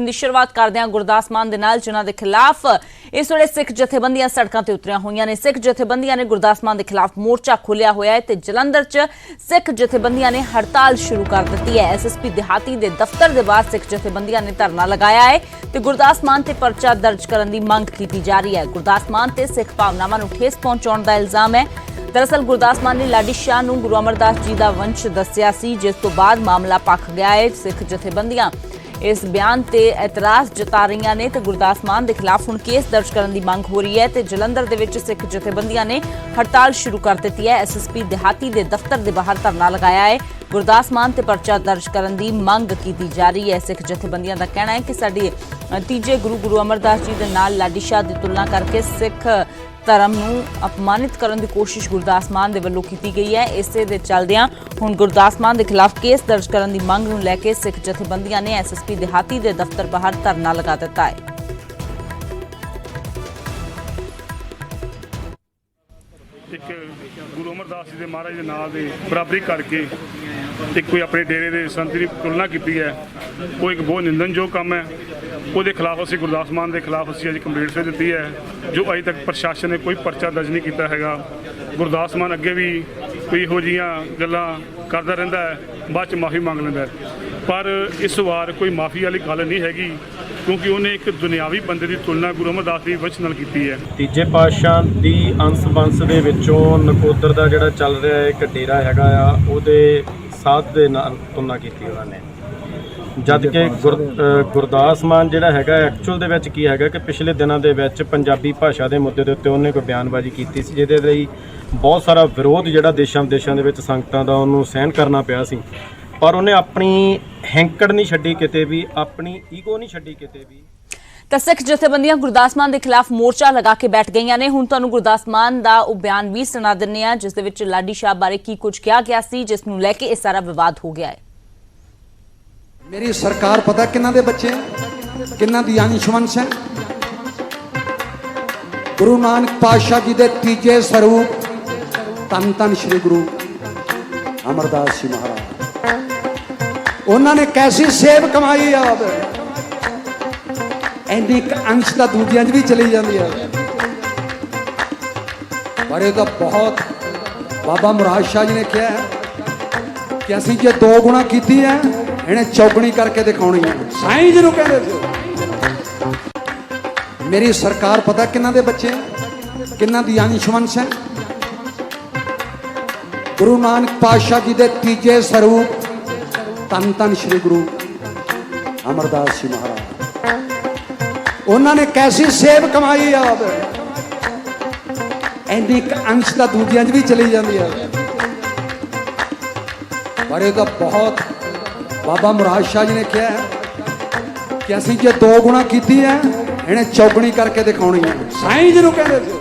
ਦੀ ਸ਼ੁਰੂਆਤ ਕਰਦੇ ਹਾਂ ਗੁਰਦਾਸ ਮਾਨ ਦੇ ਨਾਲ, ਜਿਨ੍ਹਾਂ ਦੇ ਖਿਲਾਫ ਇਸ ਵੇਲੇ ਸਿੱਖ ਜਥੇਬੰਦੀਆਂ ਸੜਕਾਂ ਤੇ ਉਤਰੀਆਂ ਹੋਈਆਂ ਨੇ। ਸਿੱਖ ਜਥੇਬੰਦੀਆਂ ਨੇ ਗੁਰਦਾਸ ਮਾਨ ਦੇ ਖਿਲਾਫ ਮੋਰਚਾ ਖੋਲ੍ਹਿਆ ਹੋਇਆ ਹੈ ਤੇ ਜਲੰਧਰ 'ਚ ਸਿੱਖ ਜਥੇਬੰਦੀਆਂ ਨੇ ਹੜਤਾਲ ਸ਼ੁਰੂ ਕਰ ਦਿੱਤੀ ਹੈ। ਐਸਐਸਪੀ ਦਿਹਾਤੀ ਦੇ ਦਫ਼ਤਰ ਦੇ ਬਾਹਰ ਸਿੱਖ ਜਥੇਬੰਦੀਆਂ ਨੇ ਧਰਨਾ ਲਗਾਇਆ ਹੈ ਤੇ ਗੁਰਦਾਸ ਮਾਨ ਤੇ ਪਰਚਾ ਦਰਜ ਕਰਨ ਦੀ ਮੰਗ ਕੀਤੀ ਜਾ ਰਹੀ ਹੈ। ਗੁਰਦਾਸ ਮਾਨ ਤੇ ਸਿੱਖ ਭਾਵਨਾਵਾਂ ਨੂੰ ਠੇਸ ਪਹੁੰਚਾਉਣ ਦਾ ਇਲਜ਼ਾਮ ਹੈ। दरअसल गुरदास मान ने लाडी शाह नूं गुरु अमरदास जी का वंश दस्सिया सी, जिस तो बाद मामला पक गया है। सिख जथेबंदियां इस बयान ते एतराज जता रही ने ते गुरदास मान के खिलाफ हुण केस दर्ज करने की मंग हो रही है ते जलंधर दे विच सिख जथेबंदियां ने हड़ताल शुरू कर दी है। एसएसपी दिहाती के दफ्तर के बाहर धरना लगाया है। गुरदास मान ते परचा दर्ज करने की मंग की जा रही है। सिख जथेबंदियां का कहना है कि साडी तीजे गुरु अमरदास जी के नाल लाडी शाह की तुलना करके सिख धर्म नूं अपमानित करने की कोशिश गुरदास मान दे वल्लों की गई है। इसे दे चलदियां हुण गुरदास मान के खिलाफ केस दर्ज करने की मंग नूं लैके सिख जथेबंदियां ने एसएसपी दिहाती के दफ्तर बाहर धरना लगा दिता है। एक गुरु अमरदास जी महाराज के नाम की बराबरी करके एक कोई अपने डेरे के संत की तुलना की है, वो एक बहुत निंदनयोग काम है। वो खिलाफ असी गुरदास मान के खिलाफ असी अज कंप्लेंट से दी है, जो अजे तक प्रशासन ने कोई परचा दर्ज नहीं किया है। गुरदास मान अगे भी कोई इहो जिहियां गल्लां करता रहिंदा है, बाद च माफ़ी मंग लैंदा है, पर इस वार कोई माफ़ी वाली गल नहीं हैगी, क्योंकि उन्हें एक दुनियावी बंदे की तुलना गुरु अमरदास जी वंश नाल कीती है। तीजे पातशाह की अंश वंश दे विचों नकोदर का जिहड़ा चल रहा है एक डेरा हैगा आ, उहदे साथ दे नाल तुलना कीती उन्होंने, जद कि गुरदास मान जिहड़ा हैगा एक्चुअल दे विच की हैगा कि पिछले दिनों के विच पंजाबी भाषा के मुद्दे के उत्ते उन्हें कोई बयानबाजी की सी, जिहदे लई बहुत सारा विरोध जिहड़ा देशां विदेशां दे विच संगतां दा उहनूं सहन करना पिया सी, पर उन्हें अपनी हैंकड़ नहीं छड्डी किते भी, अपनी ईगो नहीं छड्डी किते भी। तो सिख जथेबंदियां गुरदास मान के खिलाफ मोर्चा लगा के बैठ गई ने। हुण तुहानूं गुरदास मान का वो बयान भी सुना दिंदे आ, जिस दे विच लाडी शाह बारे की कुछ कहा गया सी, जिसनूं लैके इह सारा विवाद हो गया है। मेरी सरकार पता किन्ना दे बच्चे किन्ना दी अंशवंश है। गुरु नानक पातशाह जी दे तीजे स्वरूप धन धन श्री गुरु अमरदास जी महाराज, उन्होंने कैसी सेव कमाई आप इन्नी अंश का दूजिया भी चली जाती है, पर यह तो बहुत बाबा मुराद शाह जी ने कहा है कि असीं जो 2 गुणा की है इन्हें चौगनी करके दिखानी है। साईं जी कहते थे मेरी सरकार पता किन्ना दे बच्चे किन्ना दी अंशवंश है। गुरु नानक पातशाह जी दे तीजे स्वरूप धन धन श्री गुरु अमरदास जी महाराज, उन्होंने कैसी सेव कमाई आप इन्नी अंश का दूजिया भी चली जाती है, पर यह तो बहुत बाबा मुराद शाह जी ने कहा है कि असीं जो 2 गुणा की है इन्हें चौगनी करके दिखानी है। साईं जी कहते थे।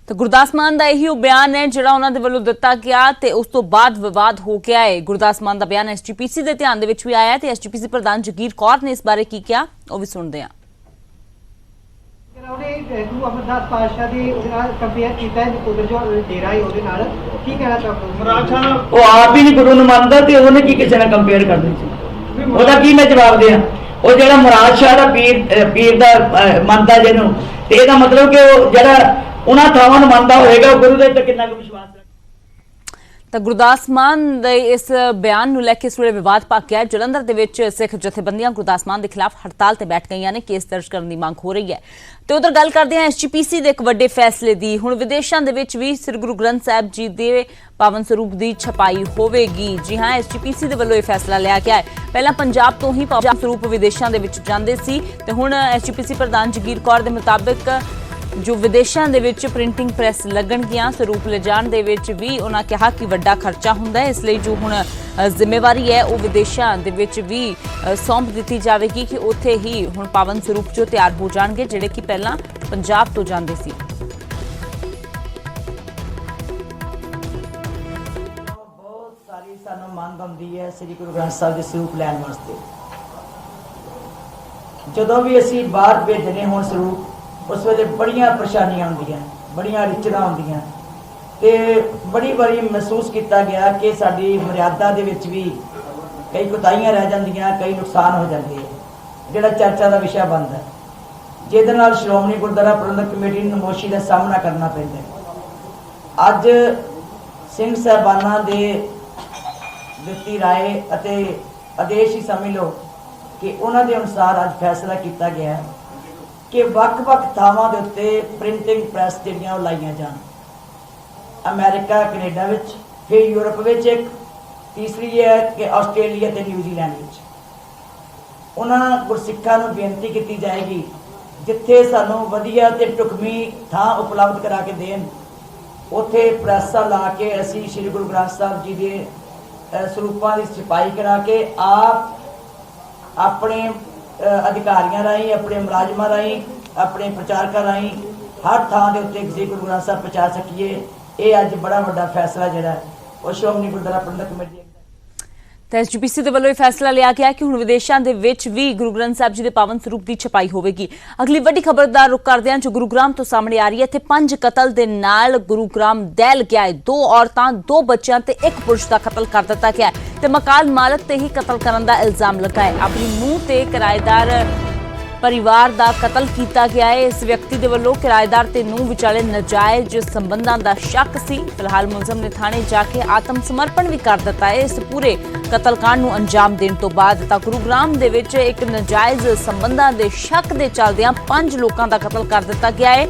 तो गुरदास मान का यही बयान है जिहड़ा उन्हां दे वल्लों दिता गया ते उस तो बाद विवाद हो गया है। गुरदास मान का बयान एसजीपीसी के ध्यान दे विच भी आया है। एसजीपीसी प्रधान जगीर कौर ने इस बारे की कहा, वो भी सुनते हैं। गुरु अमरदास पातशाह दी कंपेयर कीता है नकोदर जो डेरा है ਉਹਦੇ ਨਾਲ ਕੀ ਕਹਿਣਾ ਚਾਹੁੰਦੇ ਹੋ? ਉਹ ਆਪ ਹੀ ਨਹੀਂ ਗੁਰੂ ਨੂੰ ਮੰਨਦਾ ਤੇ ਉਹਨੇ ਕੀ ਕਿਸੇ ਨਾਲ ਕੰਪੇਅਰ ਕਰਨੀ ਸੀ? ਉਹਦਾ ਕੀ ਮੈਂ ਜਵਾਬ ਦਿਆਂ? ਉਹ ਜਿਹੜਾ ਮੁਰਾਦ ਸ਼ਾਹ ਦਾ ਪੀਰ ਦਾ ਮੰਨਦਾ ਜਿਹਨੂੰ, ਤੇ ਇਹਦਾ ਮਤਲਬ ਕਿ ਉਹ ਜਿਹੜਾ ਉਹਨਾਂ ਥਾਵਾਂ ਨੂੰ ਮੰਨਦਾ ਹੋਏਗਾ ਉਹ ਗੁਰੂ ਦੇ ਤੇ ਕਿੰਨਾ ਕੁ ਵਿਸ਼ਵਾਸ ਰੱਖਦਾ। तो गुरदास मान दे इस बयान नूं लैके इस वेले विवाद पक गया है। जलंधर दे विच सिख जथेबंदियां गुरदास मान के खिलाफ हड़ताल ते बैठ गई ने, केस दर्ज करने की मांग हो रही है। तो उधर गल करते हैं एसजीपीसी के एक वड्डे फैसले की। हुण विदेशों के विच भी श्री गुरु ग्रंथ साहिब जी के पावन स्वरूप की छपाई होवेगी। जी हाँ, एसजीपीसी के वल्लों यह फैसला लिया गया है। पहला पंजाब तो ही पावन स्वरूप विदेशों के विच जांदे सी ते हुण एसजीपीसी प्रधान जगीर कौर के मुताबिक जो विदेशों के विच प्रिंटिंग प्रैस लगणगियां, स्वरूप ले जाण दे विच भी उन्होंने कहा कि वड्डा खर्चा हुंदा है, इसलिए जो हुण जिम्मेवारी है वो विदेशों के विच भी सौंप दी जाएगी कि उत्थे ही हुण पावन स्वरूप जो तैयार हो जाणगे जिहड़े कि पहलां पंजाब तो जांदे सी। बहुत सारी सानू मंग आउंदी है श्री गुरु ग्रंथ साहिब दे स्वरूप लैण वास्ते। जदों भी असीं बाहर भेजने होण स्वरूप उस वे बड़िया परेशानियां आउंदियां, बड़िया रिचदा आउंदियां ते बड़ी बारी महसूस किया गया कि साडी मर्यादा दे विच भी ਕਈ ਕੁਤਾਹੀਆਂ ਰਹਿ ਜਾਂਦੀਆਂ, ਕਈ ਨੁਕਸਾਨ ਹੋ ਜਾਂਦੇ ਹੈ, ਜਿਹੜਾ ਚਰਚਾ ਦਾ ਵਿਸ਼ਾ ਬਣਦਾ ਹੈ, ਜਿਹਦੇ ਨਾਲ ਸ਼੍ਰੋਮਣੀ ਗੁਰਦੁਆਰਾ ਪ੍ਰਬੰਧਕ ਕਮੇਟੀ ਨੂੰ ਨਮੋਸ਼ੀ ਦਾ ਸਾਹਮਣਾ ਕਰਨਾ ਪੈਂਦਾ ਹੈ। ਅੱਜ ਸਿੰਘ ਸਾਹਿਬਾਨਾਂ ਦੇ ਦਿੱਤੀ ਰਾਏ ਅਤੇ ਆਦੇਸ਼ ਹੀ ਸਮਝ ਲਓ ਕਿ ਉਹਨਾਂ ਦੇ ਅਨੁਸਾਰ ਅੱਜ ਫੈਸਲਾ ਕੀਤਾ ਗਿਆ ਹੈ ਕਿ ਵੱਖ-ਵੱਖ ਥਾਵਾਂ ਦੇ ਉੱਤੇ ਪ੍ਰਿੰਟਿੰਗ ਪ੍ਰੈਸ ਜਿਹੜੀਆਂ ਉਹ ਲਾਈਆਂ ਜਾਣ। ਅਮਰੀਕਾ, ਕੈਨੇਡਾ ਵਿੱਚ, ਫਿਰ ਯੂਰਪ ਵਿੱਚ ਇੱਕ, ਤੀਸਰੀ ਹੈ ਕਿ ਆਸਟ੍ਰੇਲੀਆ ਤੇ ਨਿਊਜ਼ੀਲੈਂਡ ਵਿੱਚ। ਉਹਨਾਂ ਗੁਰਸਿੱਖਾਂ ਨੂੰ ਬੇਨਤੀ ਕੀਤੀ ਜਾਏਗੀ ਜਿੱਥੇ ਸਾਨੂੰ ਵਧੀਆ ਤੇ ਢੁਕਵੀਂ ਥਾਂ ਉਪਲਬਧ ਕਰਾ ਕੇ ਦੇਣ, ਉੱਥੇ ਪ੍ਰੈਸਾਂ ਲਾ ਕੇ ਅਸੀਂ ਸ੍ਰੀ ਗੁਰੂ ਗ੍ਰੰਥ ਸਾਹਿਬ ਜੀ ਦੇ ਸਰੂਪਾਂ ਦੀ ਛਪਾਈ ਕਰਾ ਕੇ ਆਪ ਆਪਣੇ ਅਧਿਕਾਰੀਆਂ ਰਾਹੀਂ, ਆਪਣੇ ਮੁਲਾਜ਼ਮਾਂ ਰਾਹੀਂ, ਆਪਣੇ ਪ੍ਰਚਾਰਕਾਂ ਰਾਹੀਂ ਹਰ ਥਾਂ ਦੇ ਉੱਤੇ ਸ੍ਰੀ ਗੁਰੂ ਗ੍ਰੰਥ ਸਾਹਿਬ ਪਹੁੰਚਾ ਸਕੀਏ। ਇਹ ਅੱਜ ਬੜਾ ਵੱਡਾ ਫੈਸਲਾ ਜਿਹੜਾ ਉਹ ਸ਼੍ਰੋਮਣੀ ਗੁਰਦੁਆਰਾ ਪ੍ਰਬੰਧਕ ਕਮੇਟੀ ਤਾਂ ਐਸਜੀਪੀਸੀ ਦੇ ਵੱਲੋਂ ਇਹ ਫੈਸਲਾ ਲਿਆ ਗਿਆ ਕਿ ਹੁਣ ਵਿਦੇਸ਼ਾਂ ਦੇ ਵਿੱਚ ਵੀ ਗੁਰੂ ਗ੍ਰੰਥ ਸਾਹਿਬ ਜੀ ਦੇ ਪਾਵਨ ਸਰੂਪ ਦੀ ਛਪਾਈ ਹੋਵੇਗੀ। ਅਗਲੀ ਵੱਡੀ ਖਬਰ ਦਾ ਰੁਖ ਕਰਦੇ ਹਾਂ ਜੋ ਗੁਰੂਗ੍ਰਾਮ ਤੋਂ ਸਾਹਮਣੇ ਆ ਰਹੀ ਹੈ। ਇੱਥੇ 5 ਕਤਲ ਦੇ ਨਾਲ ਗੁਰੂਗ੍ਰਾਮ ਦਹਿਲ ਗਿਆ ਹੈ। 2 ਔਰਤਾਂ, 2 ਬੱਚਿਆਂ ਤੇ 1 ਪੁਰਸ਼ ਦਾ ਕਤਲ ਕਰ ਦਿੱਤਾ ਗਿਆ ਤੇ ਮਕਾਨ ਮਾਲਕ ਤੇ ਹੀ ਕਤਲ ਕਰਨ ਦਾ ਇਲਜ਼ਾਮ ਲੱਗਾ ਹੈ। ਆਪਣੀ ਨੂੰਹ ਤੇ ਕਿਰਾਏਦਾਰ ਪਰਿਵਾਰ ਦਾ ਕਤਲ ਕੀਤਾ ਗਿਆ ਹੈ। ਇਸ ਵਿਅਕਤੀ ਦੇ ਵੱਲੋਂ ਕਿਰਾਏਦਾਰ ਤੇ ਨੂੰਹ ਵਿਚਾਲੇ ਨਾਜਾਇਜ਼ ਸੰਬੰਧਾਂ ਦਾ ਸ਼ੱਕ ਸੀ। ਫਿਲਹਾਲ ਮੁਲਜ਼ਮ ਨੇ ਥਾਣੇ ਜਾ ਕੇ ਆਤਮ ਸਮਰਪਣ ਵੀ ਕਰ ਦਿੱਤਾ ਹੈ। ਇਸ ਪੂਰੇ ਕਤਲकांड ਨੂੰ ਅੰਜਾਮ ਦੇਣ ਤੋਂ ਬਾਅਦ ਤਾਂ ਗੁਰੂਗ੍ਰਾਮ ਦੇ ਵਿੱਚ ਇੱਕ ਨਾਜਾਇਜ਼ ਸੰਬੰਧਾਂ ਦੇ ਸ਼ੱਕ ਦੇ ਚੱਲਦਿਆਂ 5 ਲੋਕਾਂ ਦਾ ਕਤਲ ਕਰ ਦਿੱਤਾ ਗਿਆ ਹੈ।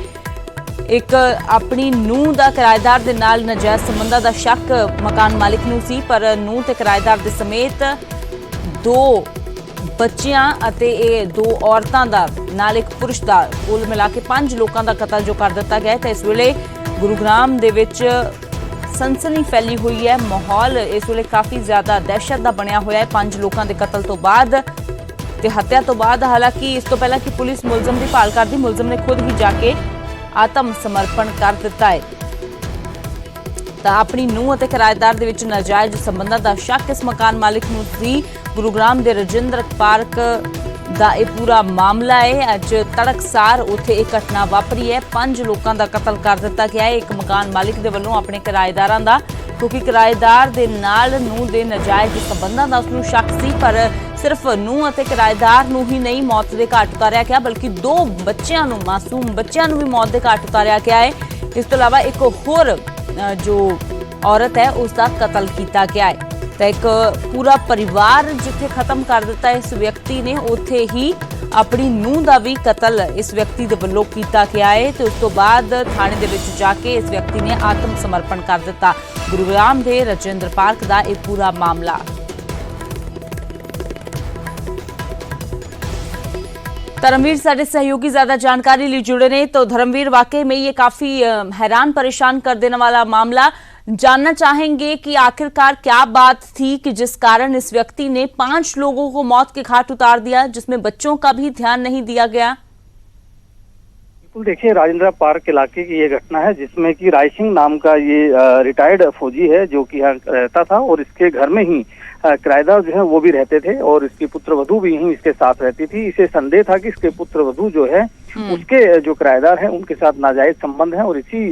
ਇੱਕ ਆਪਣੀ ਨੂੰਹ ਦਾ ਕਿਰਾਏਦਾਰ ਦੇ ਨਾਲ ਨਾਜਾਇਜ਼ ਸੰਬੰਧਾਂ ਦਾ ਸ਼ੱਕ ਮਕਾਨ ਮਾਲਿਕ ਨੂੰ ਸੀ, ਪਰ ਨੂੰਹ ਤੇ ਕਿਰਾਏਦਾਰ ਦੇ ਸਮੇਤ 2 ਬੱਚਿਆਂ ਅਤੇ ਇਹ 2 ਔਰਤਾਂ ਦਾ ਨਾਲ 1 ਪੁਰਸ਼ ਦਾ ਕੁੱਲ ਮਿਲਾ ਕੇ 5 ਲੋਕਾਂ ਦਾ ਕਤਲ ਜੋ ਕਰ ਦਿੱਤਾ ਗਿਆ ਤਾਂ ਇਸ ਵੇਲੇ ਗੁਰੂਗ੍ਰਾਮ ਦੇ ਵਿੱਚ ਸਨਸਨੀ ਫੈਲੀ ਹੋਈ ਹੈ। ਮਾਹੌਲ ਇਸ ਵੇਲੇ ਕਾਫੀ ਜ਼ਿਆਦਾ ਦਹਿਸ਼ਤ ਦਾ ਬਣਿਆ ਹੋਇਆ ਹੈ 5 ਲੋਕਾਂ ਦੇ ਕਤਲ ਤੋਂ ਬਾਅਦ ਤੇ ਹੱਤਿਆ ਤੋਂ ਬਾਅਦ। ਹਾਲਾਂਕਿ ਇਸ ਤੋਂ ਪਹਿਲਾਂ ਕਿ ਪੁਲਿਸ ਮੁਲਜ਼ਮ ਦੀ ਭਾਲ ਕਰਦੀ, ਮੁਲਜ਼ਮ ਨੇ ਖੁਦ ਹੀ ਜਾ ਕੇ ਆਤਮ ਸਮਰਪਣ ਕਰ ਦਿੱਤਾ ਹੈ। ਤਾਂ ਆਪਣੀ ਨੂੰਹ ਅਤੇ ਕਿਰਾਏਦਾਰ ਦੇ ਵਿੱਚ ਨਾਜਾਇਜ਼ ਸੰਬੰਧਾਂ ਦਾ ਸ਼ੱਕ ਇਸ ਮਕਾਨ ਮਾਲਿਕ ਨੂੰ ਸੀ। ਗੁਰੂਗ੍ਰਾਮ ਦੇ ਰਜਿੰਦਰ ਪਾਰਕ ਦਾ ਇਹ ਪੂਰਾ ਮਾਮਲਾ ਹੈ। ਅੱਜ ਤੜਕਸਾਰ ਉੱਥੇ ਇਹ ਘਟਨਾ ਵਾਪਰੀ ਹੈ। 5 ਲੋਕਾਂ ਦਾ ਕਤਲ ਕਰ ਦਿੱਤਾ ਗਿਆ ਹੈ ਇੱਕ ਮਕਾਨ ਮਾਲਿਕ ਦੇ ਵੱਲੋਂ ਆਪਣੇ ਕਿਰਾਏਦਾਰਾਂ ਦਾ, ਕਿਉਂਕਿ ਕਿਰਾਏਦਾਰ ਦੇ ਨਾਲ ਨੂੰਹ ਦੇ ਨਾਜਾਇਜ਼ ਸੰਬੰਧਾਂ ਦਾ ਉਸਨੂੰ ਸ਼ੱਕ ਸੀ। ਪਰ ਸਿਰਫ ਨੂੰਹ ਅਤੇ ਕਿਰਾਏਦਾਰ ਨੂੰ ਹੀ ਨਹੀਂ ਮੌਤ ਦੇ ਘਾਟ ਉਤਾਰਿਆ ਗਿਆ, ਬਲਕਿ 2 ਬੱਚਿਆਂ ਨੂੰ, ਮਾਸੂਮ ਬੱਚਿਆਂ ਨੂੰ ਵੀ ਮੌਤ ਦੇ ਘਾਟ ਉਤਾਰਿਆ ਗਿਆ ਹੈ। ਇਸ ਤੋਂ ਇਲਾਵਾ ਇੱਕ ਹੋਰ ਜੋ ਔਰਤ ਹੈ ਉਸ ਦਾ ਕਤਲ ਕੀਤਾ ਗਿਆ ਹੈ। ਤਾਂ ਇੱਕ ਪੂਰਾ ਪਰਿਵਾਰ ਜਿੱਥੇ ਖਤਮ ਕਰ ਦਿੱਤਾ ਇਸ ਵਿਅਕਤੀ ਨੇ, ਉੱਥੇ ਹੀ ਆਪਣੀ ਨੂੰਹ ਦਾ ਵੀ ਕਤਲ ਇਸ ਵਿਅਕਤੀ ਦੇ ਵੱਲੋਂ ਕੀਤਾ ਗਿਆ ਹੈ ਤੇ ਉਸ ਤੋਂ ਬਾਅਦ ਥਾਣੇ ਦੇ ਵਿੱਚ ਜਾ ਕੇ ਇਸ ਵਿਅਕਤੀ ਨੇ ਆਤਮ ਸਮਰਪਣ ਕਰ ਦਿੱਤਾ। ਗੁਰੂਗ੍ਰਾਮ ਦੇ ਰਜਿੰਦਰ ਪਾਰਕ ਦਾ ਇਹ ਪੂਰਾ ਮਾਮਲਾ। धर्मवीर साढ़े सहयोगी ज्यादा जानकारी लिए जुड़े ने। तो धर्मवीर, वाकई में ये काफी हैरान परेशान कर देने वाला मामला, जानना चाहेंगे कि आखिरकार क्या बात थी कि जिस कारण इस व्यक्ति ने 5 लोगों को मौत के घाट उतार दिया, जिसमें बच्चों का भी ध्यान नहीं दिया गया। बिल्कुल, देखिए राजेंद्र पार्क इलाके की ये घटना है जिसमें कि राय सिंह नाम का ये रिटायर्ड फौजी है जो कि यहाँ रहता था और इसके घर में ही किराएदार जो है वो भी रहते थे और इसकी पुत्रवधू भी यहीं इसके साथ रहती थी। इसे संदेह था कि इसके पुत्रवधू जो है उसके जो किराएदार हैं उनके साथ नाजायज संबंध है और इसी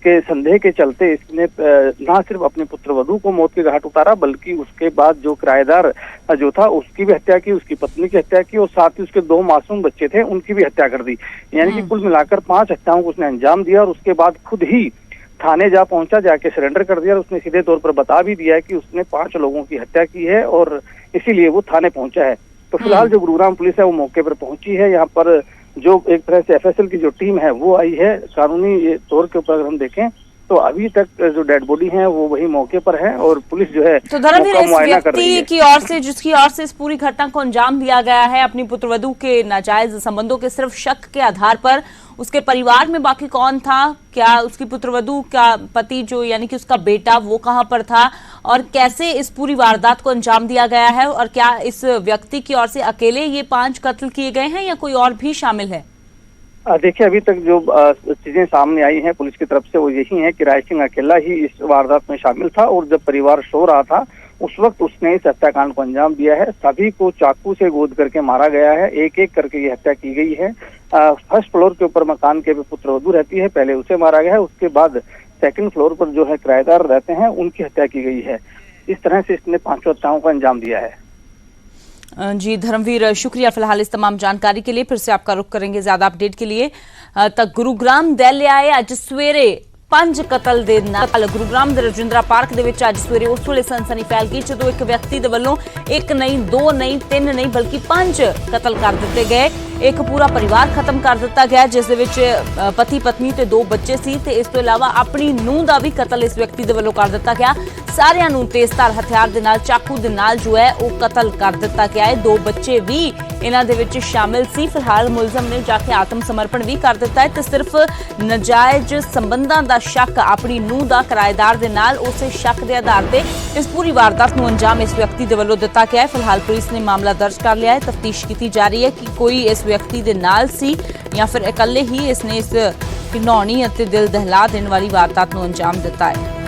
के संदेह के चलते इसने न सिर्फ अपने पुत्रवधू को मौत के घाट उतारा बल्कि उसके बाद जो किराएदार जो था उसकी भी हत्या की, उसकी पत्नी की हत्या की और साथ ही उसके 2 मासूम बच्चे थे उनकी भी हत्या कर दी। यानी कि कुल मिलाकर 5 हत्याओं को उसने अंजाम दिया और उसके बाद खुद ही थाने जा पहुंचा, जाके सरेंडर कर दिया और उसने सीधे तौर पर बता भी दिया है कि उसने 5 लोगों की हत्या की है और इसीलिए वो थाने पहुंचा है। तो फिलहाल जो गुरुग्राम पुलिस है वो मौके पर पहुंची है। यहाँ पर जो एक तरह से FSL की जो टीम है वो आई है। कानूनी तौर के ऊपर अगर हम देखें तो अभी तक जो डेड बॉडी है वो वही मौके पर है और पुलिस जो है तो धर्मवीर, इस व्यक्ति की ओर से जिसकी ओर से इस पूरी घटना को अंजाम दिया गया है, अपनी पुत्रवधू के नाजायज संबंधों के सिर्फ शक के आधार पर, उसके परिवार में बाकी कौन था? क्या उसकी पुत्रवधू का पति जो यानी कि उसका बेटा वो कहां पर था और कैसे इस पूरी वारदात को अंजाम दिया गया है? और क्या इस व्यक्ति की ओर से अकेले ये 5 कत्ल किए गए हैं या कोई और भी शामिल है? देखिए, अभी तक जो चीजें सामने आई हैं पुलिस की तरफ से वो यही है कि राय सिंह अकेला ही इस वारदात में शामिल था और जब परिवार सो रहा था उस वक्त उसने इस हत्याकांड को अंजाम दिया है। सभी को चाकू से गोद करके मारा गया है, एक एक करके ये हत्या की गई है। फर्स्ट फ्लोर के ऊपर मकान के पुत्रवधू रहती है, पहले उसे मारा गया है, उसके बाद सेकंड फ्लोर पर जो है किराएदार रहते हैं उनकी हत्या की गई है। इस तरह से इसने 5 हत्याओं को अंजाम दिया है। जी धर्मवीर, शुक्रिया फिलहाल इस तमाम जानकारी के लिए। फिर से आपका रुख करेंगे ज्यादा अपडेट के लिए। तक गुरुग्राम दे लिआए अज सवेरे 5 कतल ਦੇ ਨਾਲ ਗੁਰੂਗ੍ਰਾਮ ਦੇ ਰਜਿੰਦਰਾ ਪਾਰਕ ਦੇ ਵਿੱਚ ਅੱਜ ਸਵੇਰੇ ਉਸ ਵੇਲੇ ਸਨਸਨੀ ਫੈਲ ਗਈ ਜਦੋਂ ਇੱਕ ਵਿਅਕਤੀ ਦੇ ਵੱਲੋਂ 1 ਨਹੀਂ 2 ਨਹੀਂ 3 ਨਹੀਂ ਬਲਕਿ 5 ਕਤਲ ਕਰ ਦਿੱਤੇ ਗਏ। ਇੱਕ ਪੂਰਾ ਪਰਿਵਾਰ ਖਤਮ ਕਰ ਦਿੱਤਾ ਗਿਆ ਜਿਸ ਦੇ ਵਿੱਚ ਪਤੀ ਪਤਨੀ ਤੇ 2 ਬੱਚੇ ਸੀ ਤੇ ਇਸ ਤੋਂ ਇਲਾਵਾ ਆਪਣੀ ਨੂੰਹ ਦਾ ਵੀ ਕਤਲ ਇਸ ਵਿਅਕਤੀ ਦੇ ਵੱਲੋਂ ਕਰ ਦਿੱਤਾ ਗਿਆ। ਸਾਰਿਆਂ ਨੂੰ ਤੇਜ਼ਧਾਰ ਹਥਿਆਰ ਦੇ ਨਾਲ ਚਾਕੂ ਦੇ ਨਾਲ ਜੋ ਹੈ ਉਹ ਕਤਲ ਕਰ ਦਿੱਤਾ ਗਿਆ ਹੈ। 2 ਬੱਚੇ ਵੀ ਇਹਨਾਂ ਦੇ ਵਿੱਚ ਸ਼ਾਮਿਲ ਸੀ। ਫਿਲਹਾਲ ਮੁਲਜ਼ਮ ਨੇ ਜਾ ਕੇ ਆਤਮ ਸਮਰਪਣ ਵੀ ਕਰ ਦਿੱਤਾ ਹੈ ਤੇ ਸਿਰਫ ਨਜਾਇਜ਼ ਸੰਬੰਧਾਂ ਦਾ ਸ਼ੱਕ ਆਪਣੀ ਨੂੰਹ ਦਾ ਕਿਰਾਏਦਾਰ ਦੇ ਨਾਲ ਉਸੇ ਸ਼ੱਕ ਦੇ ਆਧਾਰ ਤੇ ਇਸ ਪੂਰੀ ਵਾਰਦਾਤ ਨੂੰ ਅੰਜਾਮ ਇਸ ਵਿਅਕਤੀ ਦੇ ਵੱਲੋਂ ਦਿੱਤਾ ਗਿਆ ਹੈ। ਫਿਲਹਾਲ ਪੁਲਿਸ ਨੇ ਮਾਮਲਾ ਦਰਜ ਕਰ ਲਿਆ ਹੈ। ਤਫਤੀਸ਼ ਕੀਤੀ ਜਾ ਰਹੀ ਹੈ ਕਿ ਕੋਈ ਇਸ ਵਿਅਕਤੀ ਦੇ ਨਾਲ ਸੀ ਜਾਂ ਫਿਰ ਇਕੱਲੇ ਹੀ ਇਸਨੇ ਇਸ ਘਿਨੌਣੀ ਅਤੇ ਦਿਲ ਦਹਿਲਾ ਦੇਣ ਵਾਲੀ ਵਾਰਦਾਤ ਨੂੰ ਅੰਜਾਮ ਦਿੱਤਾ ਹੈ।